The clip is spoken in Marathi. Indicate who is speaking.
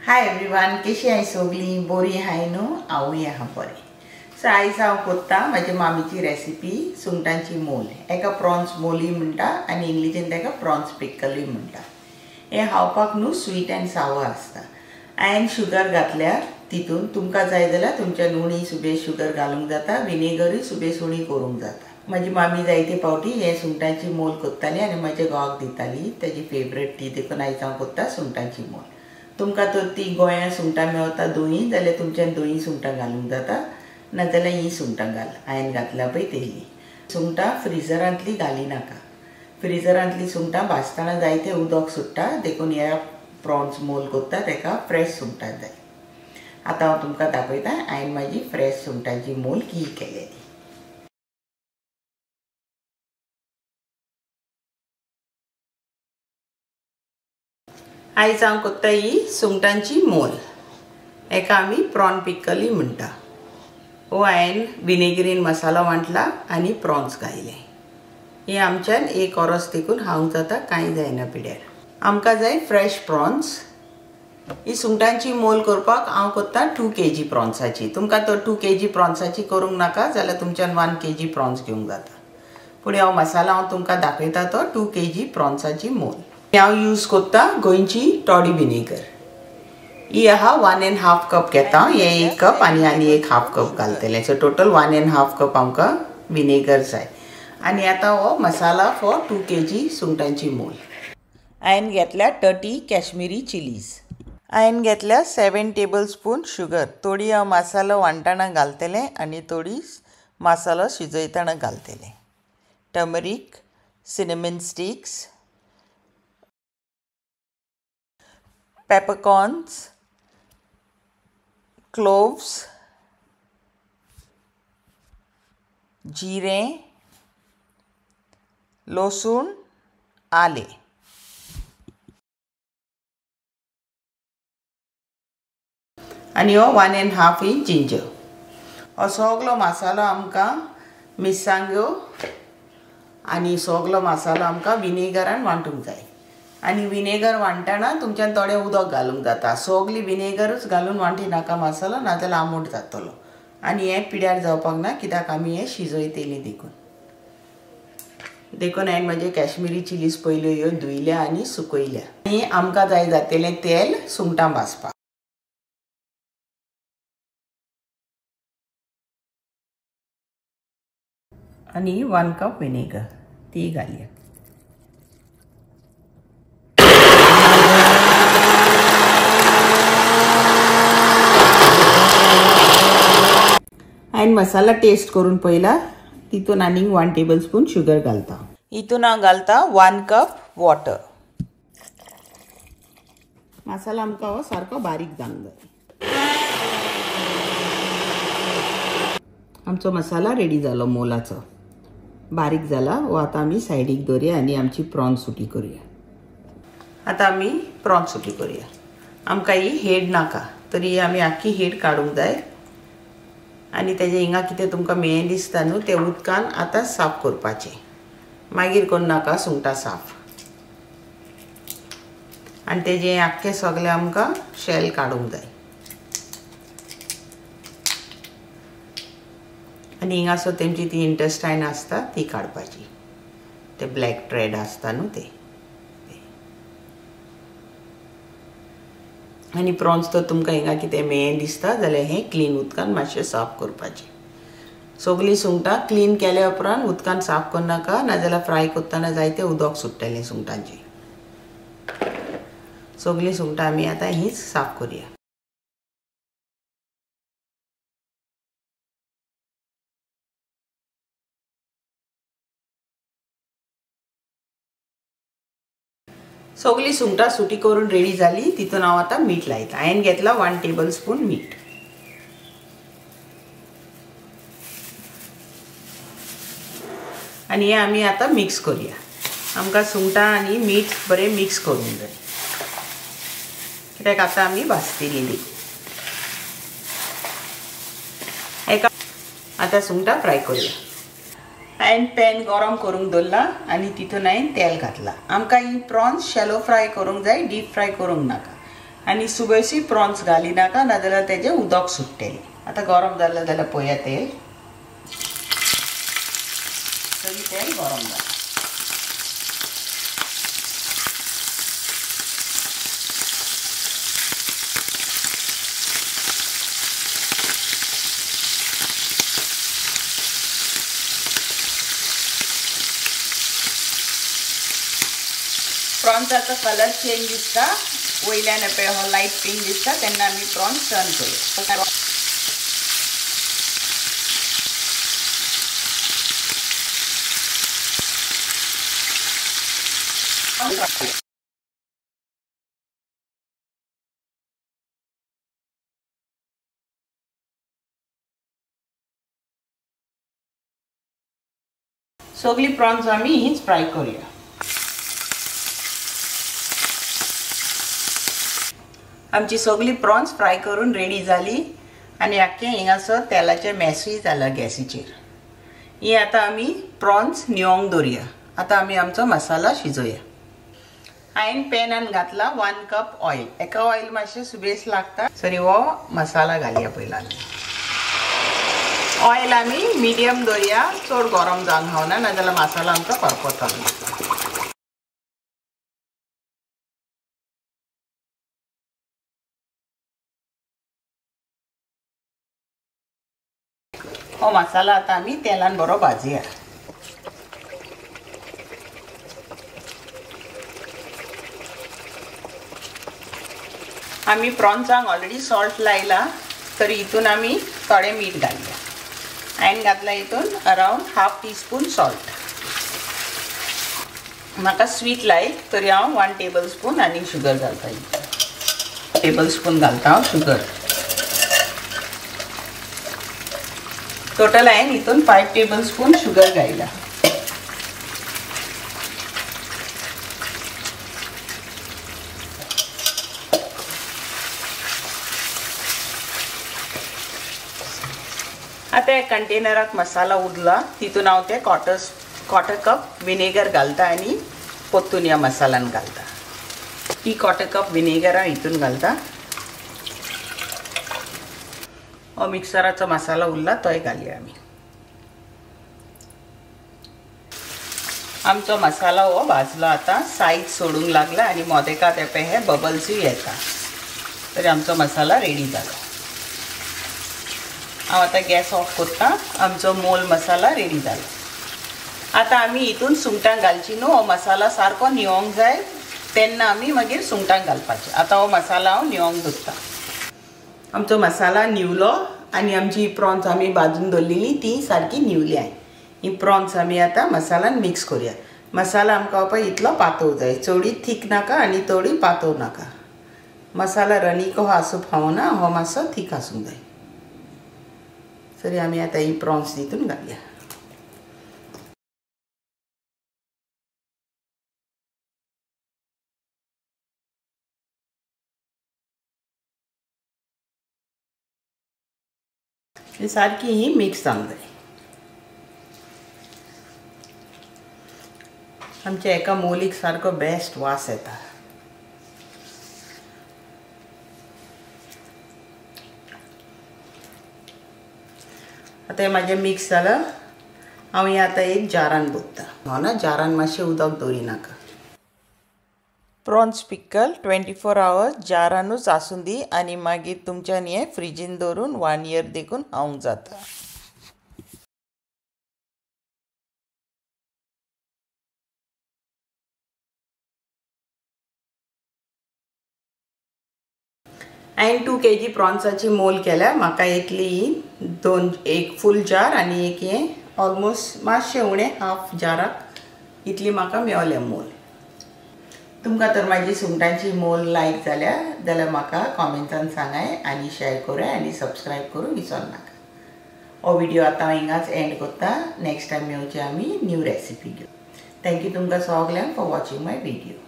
Speaker 1: हाय एवरीवन, कशी आहे सगळी? बरी आहे न्हू? हांवूय आहा बरें. सो आयज हांव कोत्ता म्हाज्या मामीची रेसिपी सुंगटांची मोल. एका प्रॉन्स मोली म्हणटा आनी इंग्लिशीन ताका प्रॉन्स पिकलूय म्हणटा. हें खावपाक न्हू स्वीट एंड सावर आसता. हांवें शुगर घातल्यार तितून तुमकां जाय जाल्यार तुमच्या नोणी सुबेज शुगर घालूंक जाता, विनेगरूय सुबेज सुणी करूंक जाता. म्हाजी मामी जायते फावटी हे सुंगटांची मोल कोत्ताली आनी म्हाज्या घोवाक दिताली. ताजी फेवरेट ती, देखून आयज हांव कोत्ता सुंगटांची मोल. तुमकां तर ती गोंयां सुंगटां मेळटा दोयी जाल्यार तुमच्यान दोयी सुंगटां घालूंक जाता, नाजाल्यार ही सुंगटां घाल. हांवें घातल्या पळय तेली सुंगटां फ्रिजरांतली घाली नाका. फ्रिजरांतली सुंगटां भाजतना जायतें उदक सुट्टा, देखून ह्या प्रॉन्स मोल कोत्ता ताका फ्रेश सुंगटां जाय. आतां हांव तुमकां दाखयतां हांवें म्हाजी फ्रेश सुंगटांची मोल की केलेली. आयज हांव कोत्ता ही सुंगटांची मोल. हेका आमी प्रॉन पिकली म्हणटा. हो हांवें विनेगरीन मसालो वांटला आनी प्रॉन्स घायले. हे आमच्यान एक ओरोस देखून खावंक जाता, कांय जायना पिड्यार. आमकां जाय फ्रेश प्रॉन्स. ही सुंगटांची मोल करपाक हांव कोत्ता 2 kg प्रॉन्साची. तुमकां तर 2 kg प्रॉन्साची करूंक नाका जाल्यार तुमच्यान 1 kg प्रॉन्स घेवंक जाता. पूण हो मसालो हांव तुमकां दाखयता तो 2 kg प्रॉन्साची मोल. हांव यूज कोत्ता गोंयची टॉडी विनेगर. ही आहा 1.5 कप घेता. हे 1 कप आनी एक हाफ कप घालतलें. सो टोटल 1.5 कप आमकां विनेगर जाय. आनी आतां हो मसाला फॉर 2 kg सुंगटांची मोल. हांवें घेतल्या 30 कश्मीरी चिलीज. हांवें घेतल्या 7 टेबलस्पून शुगर. थोडी हांव मसालो वांटना घालतलें आनी थोडी मसालो शिजयतना घालतलें. Turmeric, cinnamon sticks, peppercorns, cloves, जिरें, लसूण, आले. आनी हो 1.5 इंच जिंजर. हो सगलो मसालो आमकां मिरसांग्यो आनी सगलो मसालो आमकां विनेगरान वांटूंक जाय. आनी विनेगर वांटना तुमच्यान थोडें उदक घालूंक जाता. सगली विनेगरूच घालून वांटी नाका मसालो, नाजाल्यार आंबट जातलो. आनी हें पिड्यार जावपाक ना, कित्याक आमी हें शिजयतलीं देखून. देखून हांवें म्हाजे कश्मीरी चिलीज पयल्यो ह्यो धुयल्या आनी सुकयल्या. आनी आमकां जाय जातलें तेल सुंगटां भाजपाक. आनी 1 कप विनेगर ती घालया. हांवें मसाला टेस्ट करून पळयला. तितून आनीक 1 टेबलस्पून शुगर घालता. हितून हांव घालता 1 कप वॉटर. मसाला आमकां हो सारको बारीक जावंक जाय. आमचो मसाला रेडी जालो मोलाचो. बारीक जाला. हो आतां आमी सायडीक दवरया आनी आमची प्रॉन्स सुकी करुया. आतां आमी प्रॉन्स सुकी करुया. आमकां ही हेड नाका, तरी आमी आख्खी हेड काडूंक जाय. आनी तेजे हिंगा कितें तुमकां मेळ्ळें दिसता न्हू, ते उदकान आतां साफ करपाचें. मागीर कोन्न नाका सुंगटां साफ. आनी तेजें आख्खें सगलें आमकां शेल काडूंक जाय. आनी हिंगासर तेंची ती इंटेस्टायन आसता ती काडपाची. ते ब्लॅक ट्रेड आसता न्हू ते. आनी प्रॉन्स तर तुमकां हिंगा कितें मेळ्ळें दिसता जाल्यार हें क्लीन उदकान मातशें साफ करपाचें. सगलीं सुंगटां क्लीन केल्या उपरांत उदकान साफ करनाका, नाजाल्यार फ्राय करतना जायतें उदक सुट्टलें सुंगटांचें. सगलीं सुंगटां आमी आतां हीच साफ करुया. सगलीं सुंगटां सुटी करून रेडी जाली. तितून हांव आतां मीठ लायता. हांवें घेतला 1 टेबलस्पून मीठ. आनी हें आमी आतां मिक्स करुया. आमकां सुंगटां आनी मीठ बरें मिक्स करूंक जाय, कित्याक आतां आमी भाजतलीं. हेका आतां सुंगटां फ्राय करुया. हांवें पॅन गरम करूंक दवरला आनी तितून हांवें तेल घातला. आमकां ही प्रॉन्स शॅलो फ्राय करूंक जाय, डीप फ्राय करूंक नाका. आणि सुबेशी प्रॉन्स घाली नाका नाजाल्यार तेजे उदक सुट्टेलें. आता गरम जालें जाल्यार पळया तेल. तरी तेल गरम जालें. प्रॉन्साचो कलर चेंज दिसता. वयल्यान पळय हो लायट पिंक दिसता तेन्ना आमी प्रॉन्स टर्न करूं. सगळी प्रॉन्स आमी हीच फ्राय करूया. आमची सगळी प्रॉन्स फ्राय करून रेडी जाली आणि आख्खें हिंगासर तेलाचें मॅसूय जाला गॅसीचेर. ही आता आमी प्रॉन्स न्हिवोंक दवरया. आता आमी आमचो मसाला शिजोवया. हांवें पॅनान घातला 1 कप ऑयल. एका ऑयल मातशें सुबेस लागता. सरी हो मसाला घालया पयला. ऑयल आमी मिडियम दवरया. चड गरम जावंक जावना नाजाल्यार मसाला आमचो करपतलो. हो मसाला आता आमी तेलान बरो भाजया. आमी प्रॉन्सांक ऑलरेडी सॉल्ट लायला तर हितून आमी थोडे मीठ घालया. हांवें घातला हितून अरावंड हाफ टीस्पून सॉल्ट. म्हाका स्वीट लायक तरी हांव 1 टेबल स्पून आनी शुगर घालता. टेबल स्पून घालता हांव शुगर. टोटल हांवें हितून 5 टेबल स्पून शुगर घायला. आता ह्या कंटेनराक मसाला उरला तितून हांव ते क्वार्टर कप विनेगर घालता आणि पोत्तून ह्या मसाल्यान घालता. ही क्वार्टर कप विनेगर हांव हितून घालता. हो मिक्सराचो मसाला उरला तोय घालया आमी. आमचो मसाला हो भाजलो. आता सायज सोडूंक लागला आणि मोदेकात येपय हे बबल्सूय येता. तरी आमचो मसाला रेडी जालो. हांव आतां गॅस ऑफ करता. आमचो मोल मसाला रेडी जालो. आता आमी हितून सुंगटां घालची न्हू. हो मसाला सारको न्हिवोंक जाय तेन्ना आमी मागीर सुंगटां घालपाचें. आता हो मसाला हांव न्हिवोंक दवरता. आमचो मसाला न्हिवलो आणि आमची प्रॉन्स आमी भाजून दवरलेली ती सारकी न्हिवली. ही प्रॉन्स आमी आतां मसालान मिक्स करूया. मसाला आमकां पळय इतलो पातळ जाय. चडूय थीक नाका आनी चडूय पातळ नाका. मसाला रनी कहो आसूं फावना. हो मातसो थीक आसूंक जाय. सरी आमी आतां ही प्रॉन्स हितून घालया. सारकी ही मिक्स जावंक जाय. आमच्या एका मोलीक सारको बेस्ट वास येता. आता हे म्हाजें मिक्स जालां. हांव हें आतां एक जारान दवरता. हो ना जारान मातशें उदक दवरिनाका. प्रॉन्स पिकल 24 hours जारानूच आसूं दी आनी मागीर तुमच्यान हें फ्रिजीन दवरून 1 year देखून खावंक जाता. हांवें 2 kg प्रॉन्साची मोल केल्या. म्हाका येतली एक फूल जार आनी एक हें ऑलमोस्ट मातशें उणें हाफ जाराक इतली म्हाका मेवलें मोल. तुमकां तर म्हाजी सुंगटांची मोल लायक जाल्यार म्हाका कॉमेंटान सांगाय आनी शेअर करूं आनी सबस्क्रायब करूं विसरनाका. हो व्हिडिओ आतां हांव हिंगाच एंड करता. नेक्स्ट टायम मेवचे आमी न्यू रेसिपी घेवन. थँक्यू तुमकां सगल्यांक फॉर वॉचिंग माय व्हिडिओ.